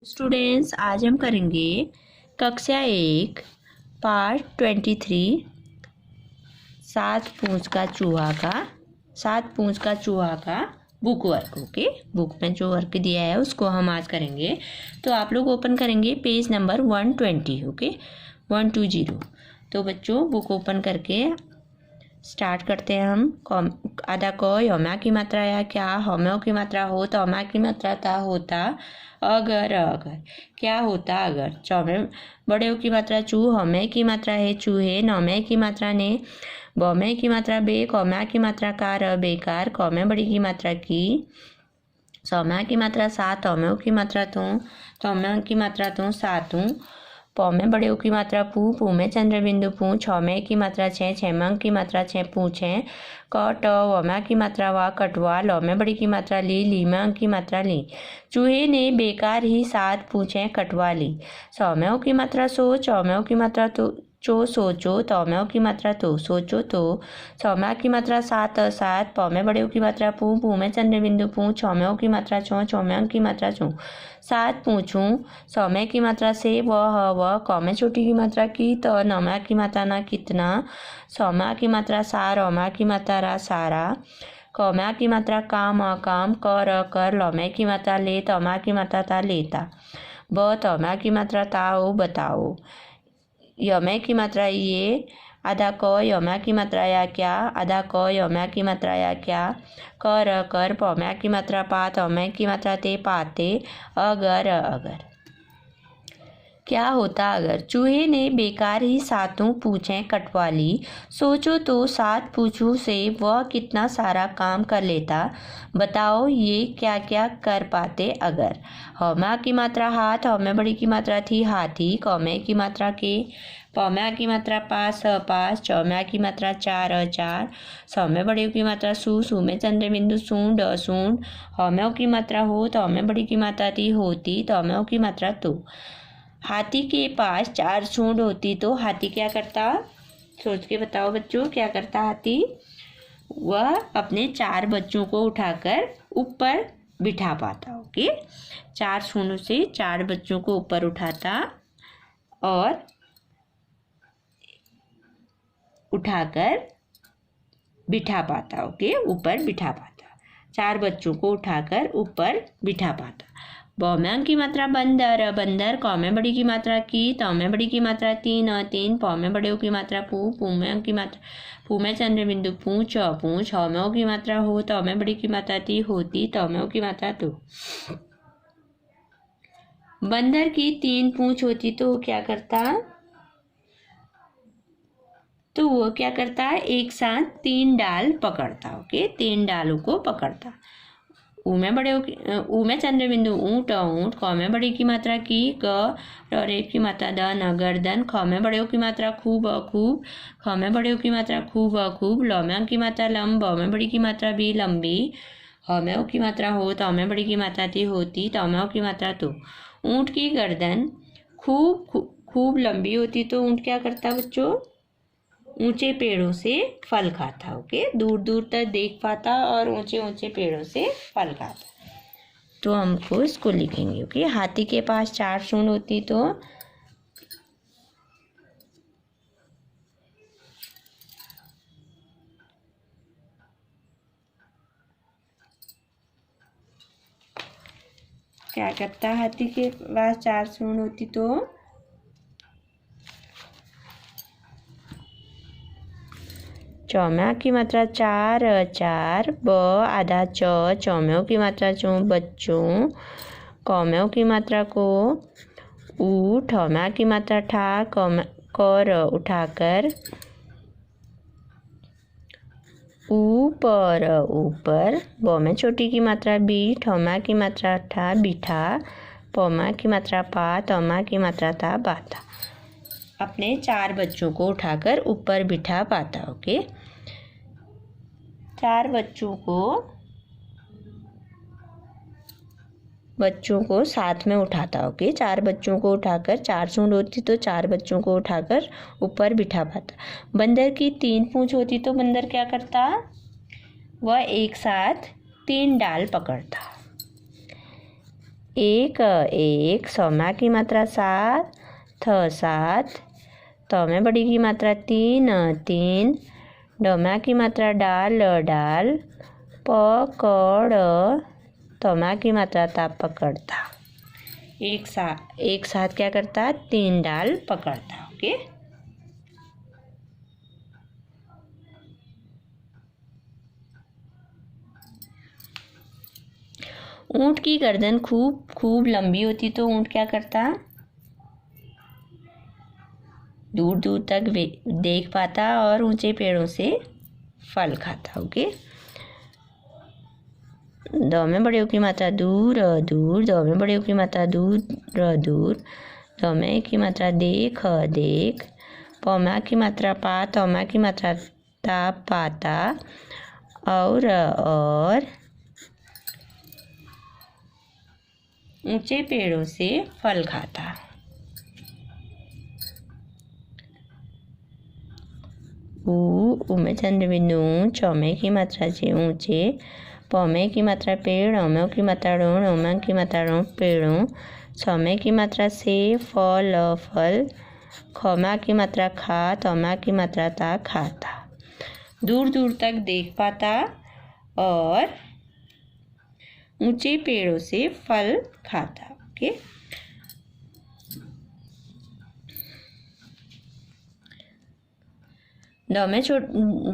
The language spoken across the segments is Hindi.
स्टूडेंट्स, आज हम करेंगे कक्षा 1 पार्ट 23 सात पूंछ का चूहा का बुक वर्क। ओके, बुक में जो वर्क दिया है उसको हम आज करेंगे। तो आप लोग ओपन करेंगे पेज नंबर 120। ओके, 120। तो बच्चों बुक ओपन करके स्टार्ट करते हैं हम। आधा क यमा की मात्रा या क्या, हमें की मात्रा हो तो अमा की मात्रा ता होता, अगर क्या होता अगर। चौमे बड़े की मात्रा चू, हमें की मात्रा है चूहे, नौमे की मात्रा ने, बौमे की मात्रा बे, कौमा की मात्रा कार बेकार, कौमे बड़ी की मात्रा की, सौम्या की मात्रा सात, औम्यों की मात्रा तौम्यों की मात्रा सातों, पौ में बड़े की मात्रा पू में चंद्र बिंदु पू, छौमे की मात्रा छेमंग की मात्रा पूछें, क वमा की मात्रा वा कटवा, लौ में बड़ी की मात्रा लीमा की मात्रा ली, चूहे ने बेकार ही सात पूछें कटवा ली, सौम्यों की मात्रा सो, चौम्यों की मात्रा चो सोचो, तौम्यों की मात्रा तो सोचो तो, सौम्या की मात्रा सात पौ में बड़े की मात्रा पू में चंद्र बिंदु पू, छौम्यों की मात्रा चौम्यों की मात्रा सात पूछूं, सौम्य की मात्रा से वह, कौ में छोटी की मात्रा की तो, नौम्या की मात्रा ना कितना, सौम्या की मात्रा सार, औम्या की मात्रा रा सारा, कौम्या की मात्रा काम अकाम, कर, लौम्या की मात्रा ले, तौम्या की मात्रा ता लेता, तौम्या की मात्रा ताओ बताओ, यमे की मात्रा ये, आधा क यम्या की मात्रा या क्या, आधा क यम्या की मात्रा या क्या, कर, पौम्या की मात्रा पात, औम्या की मात्रा ते पाते, अगर क्या होता अगर। चूहे ने बेकार ही सातों पूछें कटवा ली, सोचो तो सात पूछों से वह कितना सारा काम कर लेता, बताओ ये क्या क्या कर पाते अगर। हौम्या की मात्रा हाथ, हौम्या बड़ी की मात्रा थी हाथी, कौम्या की मात्रा के, पौम्या की मात्रा पास पास, चौम्या की मात्रा चार, सौम्या बड़ी की मात्रा सू में चंद्र बिंदु सूंड, हौम्यों की मात्रा हो, तौम्या बड़ी की मात्रा थी होती, तौम्यों की मात्रा तो। हाथी के पास चार सूंड होती तो हाथी क्या करता, सोच के बताओ बच्चों, क्या करता हाथी। वह अपने चार बच्चों को उठाकर ऊपर बिठा पाता। ओके, चार सूंडों से चार बच्चों को ऊपर उठाता और उठाकर बिठा पाता। ओके, ऊपर बिठा पाता, चार बच्चों को उठाकर ऊपर बिठा पाता। बौम्या की मात्रा बंदर, कौ में बड़ी की मात्रा की, तौ में बड़ी की मात्रा तीन, पौ में बड़े की मात्रा पूम्यों की मात्रा पू में चंद्र बिंदु पूछ, हौम्यों की मात्रा हो, तौ में बड़ी की मात्रा ती होती, तौम्यों की मात्रा तो। बंदर की तीन पूंछ होती तो क्या करता, तो वो क्या करता है, एक साथ तीन डाल पकड़ता। ओके, तीन डालों को पकड़ता। ऊ में चंद्र बिंदु ऊंट, कौ में बड़ी की मात्रा की, क की मात्रा द गर्दन, ख में बड़े की मात्रा खूब, ख में बड़े की मात्रा खूब, लौ में की मात्रा लंब, बौ में बड़ी की मात्रा भी लंबी, हौम्यों की मात्रा हो, तौ में बड़ी की मात्रा थी होती, तौम्यों की मात्रा तो। ऊंट की गर्दन खूब लंबी होती तो ऊंट क्या करता बच्चों, ऊंचे पेड़ों से फल खाता। ओके, दूर दूर तक देख पाता और ऊंचे ऊंचे पेड़ों से फल खाता। तो हमको इसको लिखेंगे। ओके, हाथी के पास चार सूंड होती तो क्या करता, हाथी के पास चार सूंड होती तो चौम्या की मात्रा चार, ब आधा चौम्यों की मात्रा बच्चों, कौम्यों की मात्रा को ऊठ, हौम्या की मात्रा ठा, कर उठाकर, ऊपर, बौ में छोटी की मात्रा बीठ, हौम्या की मात्रा ठा बिठा, पौम्या की मात्रा पा, तौम्या की मात्रा था बाता। अपने चार बच्चों को उठाकर ऊपर बिठा पाता। ओके, चार बच्चों को साथ में उठाता। ओके, चार बच्चों को उठाकर, चार सूंड होती तो चार बच्चों को उठाकर ऊपर बिठा पाता। बंदर की तीन पूंछ होती तो बंदर क्या करता, वह एक साथ तीन डाल पकड़ता। एक सौम्या की मात्रा 7 थ 7 तो में बड़ी की मात्रा 3 डोम्या की मात्रा डाल पकड़ तोम्या की मात्रा ता पकड़ता। एक साथ क्या करता? 3 डाल पकड़ता। ओके। ऊंट की गर्दन खूब लंबी होती तो ऊंट क्या करता? दूर दूर तक देख पाता और ऊंचे पेड़ों से फल खाता। ओके। दो में बड़े की मात्रा दूर, दो में बड़े की मात्रा दूर, दो में की मात्रा देख, पौमा की मात्रा पा, तोमा की मात्रा ता पाता और ऊंचे पेड़ों से फल खाता। में चंद्र बिंदु चौमे की मात्रा से ऊंचे, पौमे की मात्रा पेड़, ओमे की मात्रा ऋण, ओमा की मात्रा ऋण पेड़ों, सौमे की मात्रा से फल, खौमा की मात्रा खा, तौमा की मात्रा ता खाता। दूर दूर तक देख पाता और ऊंचे पेड़ों से फल खाता। ओके। दो में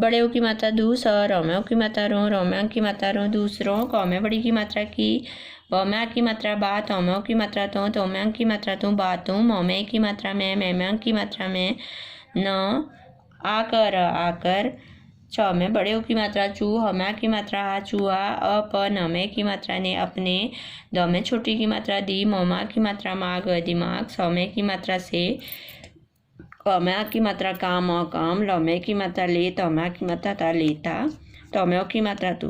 बड़े की मात्रा दूस और रोम्या की मात्रा रोम्या की मात्रा दूसरों, कौमे बड़ी की मात्रा की, बौम्या की मात्रा बात, ओम्या की मात्रा तोम्या की मात्रा बातों, मौमे की मात्रा में, मैम्या की मात्रा में न, आकर, चौ में बड़े की मात्रा चू, हम्या की मात्रा हा चूहा, नमे की मात्रा ने अपने, दो में छोटी की मात्रा दी, मोमा की मात्रा माग दिमाग, सौमे की मात्रा से, कौम्या की मात्रा काम और काम, लौमे की मात्रा ले, तौम्या की मात्रा ता लेता, तौम्यों की मात्रा तू।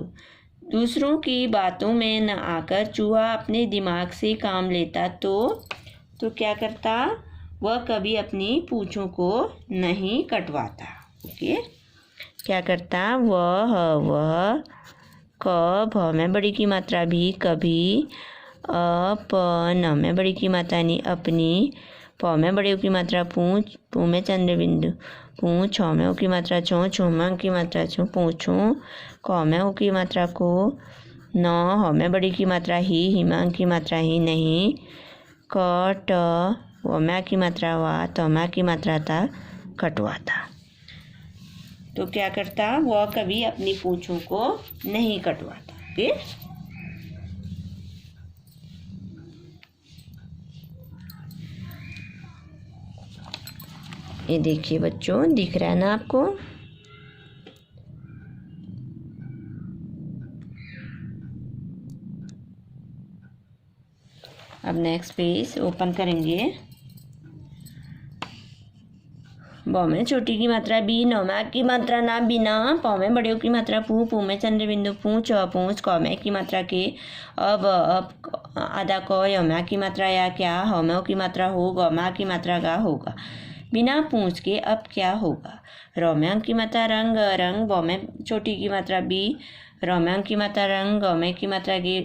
दूसरों की बातों में न आकर चूहा अपने दिमाग से काम लेता तो क्या करता? वह कभी अपनी पूंछों को नहीं कटवाता। ओके। क्या करता? वह भ में बड़ी की मात्रा भी कभी, न में बड़ी की मात्रा नहीं अपनी, पौ में बड़े की मात्रा पूछ, पू में चंद्र बिंदु पूछ, छौ में की मात्रा छोमा की मात्रा पूछूं, कौ में की मात्रा को, नौ हो में बड़ी की मात्रा ही, हिमांग की मात्रा ही नहीं, कट वम्या की मात्रा वा, तोम्या की मात्रा था कटवाता। तो क्या करता? वह कभी अपनी पूंछों को नहीं कटवाता। ओके। ये देखिए बच्चों, दिख रहा है ना आपको? अब नेक्स्ट पेज ओपन करेंगे। बौ में छोटी की मात्रा बी, नौमा की मात्रा ना बिना, पौ में बड़े की मात्रा पू में चंद्र बिंदु पूछ, कौ में की मात्रा के, अब आधा क, यौमा की मात्रा या क्या, हौम्यों की मात्रा हो, गौमा की मात्रा का होगा। बिना पूछ के अब क्या होगा? रोम्यांग की मात्रा रंग, बौ में छोटी की मात्रा बी, रोम्यांग की मात्रा रंग, गौमे की मात्रा के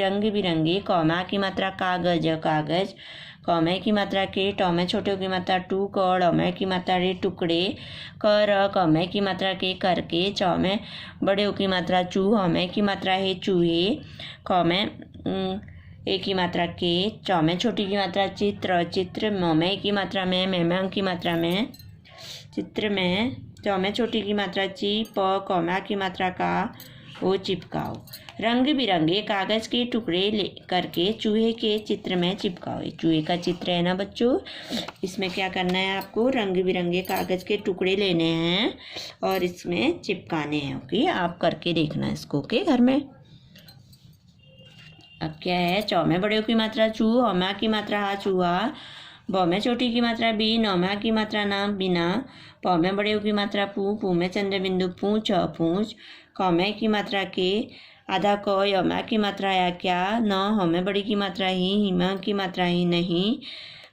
रंग बिरंगे, कौमा की मात्रा कागज, कौमे की मात्रा के, टौमे छोटे की मात्रा टू, कौमे की मात्रा रे टुकड़े, कौमे की मात्रा के करके, चौमे बड़े की मात्रा चू, हौमे की मात्रा है चूहे, कौमे एक की मात्रा के, चौमे छोटी की मात्रा चित्र, मौमे की मात्रा में, मैम्यांग की मात्रा में, चित्र में, चौमे छोटी की मात्रा चिप, कौमा की मात्रा का वो चिपकाओ। रंग बिरंगे कागज के टुकड़े करके चूहे के चित्र में चिपकाओ। चूहे का चित्र है ना बच्चों, इसमें क्या करना है आपको? रंग बिरंगे कागज के टुकड़े लेने हैं और इसमें चिपकाने हैं। ओके, आप करके देखना इसको के घर में। अब क्या है? चौ में बड़े की मात्रा चू, हौम्या की मात्रा हा चूहा, बौ में छोटी की मात्रा बी, नौम्या की मात्रा ना बिना, पौ में बड़े की मात्रा पू में चंद्र बिंदु पूछ, कौमे की मात्रा के, आधा क, यौम्या की मात्रा या क्या, न हौमे बड़ी की मात्रा ही, हिमा की मात्रा ही नहीं,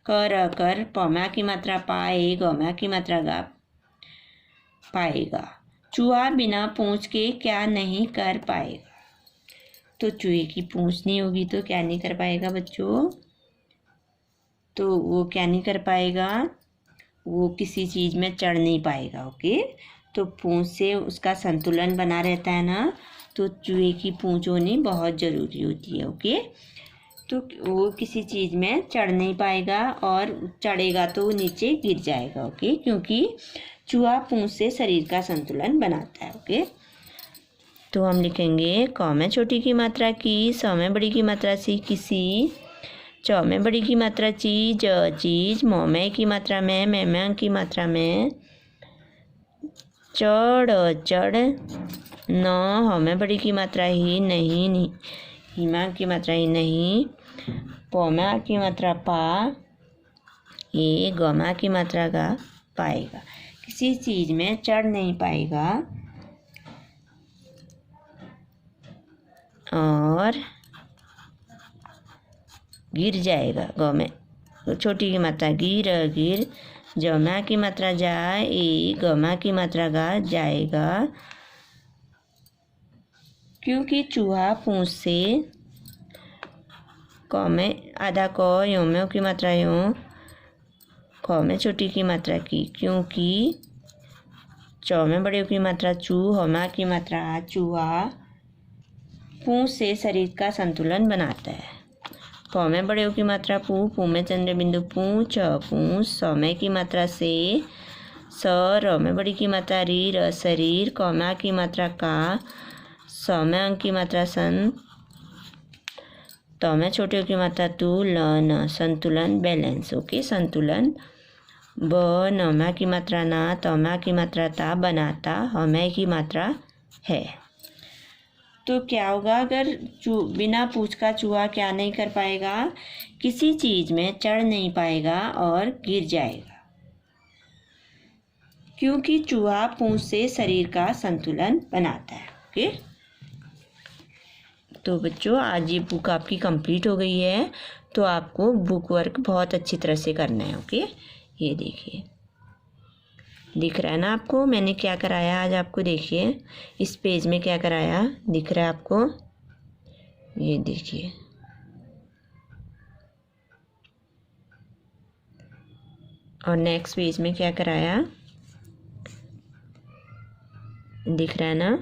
कर, पौम्या की मात्रा पाए, गौम्या की मात्रा गा पाएगा। चूहा बिना पूछ के क्या नहीं कर पाएगा? तो चूहे की पूंछ नहीं होगी तो क्या नहीं कर पाएगा बच्चों, तो वो क्या नहीं कर पाएगा, वो किसी चीज़ में चढ़ नहीं पाएगा। ओके, तो पूंछ से उसका संतुलन बना रहता है ना, तो चूहे की पूंछ होनी बहुत ज़रूरी होती है। ओके, तो वो किसी चीज़ में चढ़ नहीं पाएगा और चढ़ेगा तो वो नीचे गिर जाएगा। ओके, क्योंकि चूहा पूंछ से शरीर का संतुलन बनाता है। ओके, तो हम लिखेंगे क में छोटी की मात्रा की, स में बड़ी की मात्रा सी किसी, च में बड़ी की मात्रा ची, ज चीज, म में की मात्रा में, में की मात्रा में, चढ़ चढ़, न ह में बड़ी की मात्रा ही नहीं, हिमा की मात्रा ही नहीं, प में की मात्रा पा, ये ग की मात्रा गा पाएगा, किसी चीज में चढ़ नहीं पाएगा और गिर जाएगा। ग में छोटी की मात्रा गिर गिर, जमा की मात्रा जाए, ए गमा की मात्रा गा जाएगा, क्योंकि चूहा पूंछ से, क में आधा क, यों में की मात्रा यों, ख में छोटी की मात्रा की, क्योंकि च में बड़े की मात्रा चू, हमा की मात्रा आ, चूहा पूंछ से शरीर का संतुलन बनाता है। प में बड़े की मात्रा पू, पू में चंद्र बिंदु पूंछ, पूंछ, स में की मात्रा से, स, र में बड़ी की मात्रा री, र शरीर, क में की मात्रा का, स में अंक की मात्रा सन, त में छोटे की मात्रा तू, ल न संतुलन बैलेंस। ओके, संतुलन। ब न में की मात्रा ना, त में की मात्रा ता बनाता, ह में की मात्रा है। तो क्या होगा, अगर बिना पूंछ का चूहा क्या नहीं कर पाएगा, किसी चीज में चढ़ नहीं पाएगा और गिर जाएगा, क्योंकि चूहा पूंछ से शरीर का संतुलन बनाता है। ओके, तो बच्चों आज ये बुक आपकी कंप्लीट हो गई है, तो आपको बुक वर्क बहुत अच्छी तरह से करना है। ओके, ये देखिए दिख रहा है ना आपको मैंने क्या कराया आज आपको, देखिए इस पेज में क्या कराया दिख रहा है आपको, ये देखिए और नेक्स्ट पेज में क्या कराया दिख रहा है ना,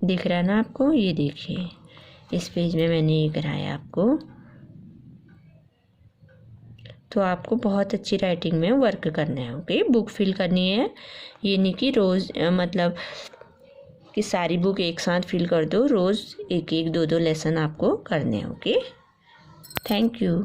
दिख रहा है ना आपको, ये देखिए इस पेज में मैंने ये कराया आपको। तो आपको बहुत अच्छी राइटिंग में वर्क करना है। ओके, बुक फिल करनी है, ये नहीं कि रोज़ मतलब कि सारी बुक एक साथ फिल कर दो, रोज़ एक एक दो दो लेसन आपको करने हैं। Okay, thank you.